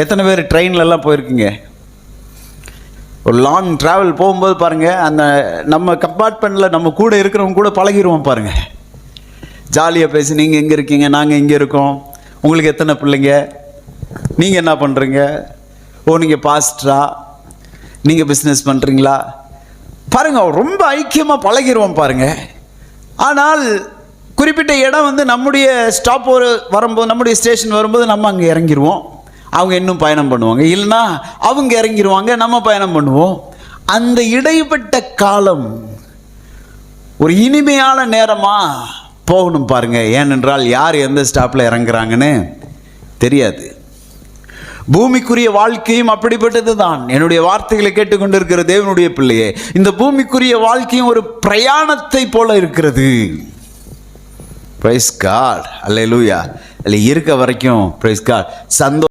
எத்தனை பேர் ட்ரெயின்லலாம் போயிருக்கீங்க? ஒரு லாங் ட்ராவல் போகும்போது பாருங்கள், அந்த நம்ம கம்பார்ட்மெண்ட்டில் நம்ம கூட இருக்கிறவங்க கூட பழகிடுவோம் பாருங்கள். ஜாலியாக பேசி, நீங்கள் எங்கே இருக்கீங்க, நாங்கள் இங்கே இருக்கோம், உங்களுக்கு எத்தனை பிள்ளைங்க, நீங்கள் என்ன பண்ணுறீங்க, ஓ நீங்கள் பாஸ்டரா, நீங்கள் பிஸ்னஸ் பண்ணுறீங்களா, பாருங்கள் ரொம்ப ஐக்கியமாக பழகிடுவோம் பாருங்கள். ஆனால் குறிப்பிட்ட இடம் வந்து நம்முடைய ஸ்டாப் வரும்போது, நம்முடைய ஸ்டேஷன் வரும்போது நம்ம அங்கே இறங்கிடுவோம், அவங்க இன்னும் பயணம் பண்ணுவாங்க, இல்லைன்னா அவங்க இறங்கிடுவாங்க, நம்ம பயணம் பண்ணுவோம். அந்த இடைப்பட்ட காலம் ஒரு இனிமையான நேரமாக போகணும் பாருங்கள். ஏனென்றால் யார் எந்த ஸ்டாப்பில் இறங்குறாங்கன்னு தெரியாது. பூமிக்குரிய வாழ்க்கையும் அப்படிப்பட்டது தான். என்னுடைய வார்த்தைகளை கேட்டுக்கொண்டிருக்கிற தேவனுடைய பிள்ளையே, இந்த பூமிக்குரிய வாழ்க்கையும் ஒரு பிரயாணத்தை போல இருக்கிறது. பிரைஸ் காட், அல்லேலூயா. அதில் இருக்க வரைக்கும் பிரைஸ் காட், சந்தோஷம்.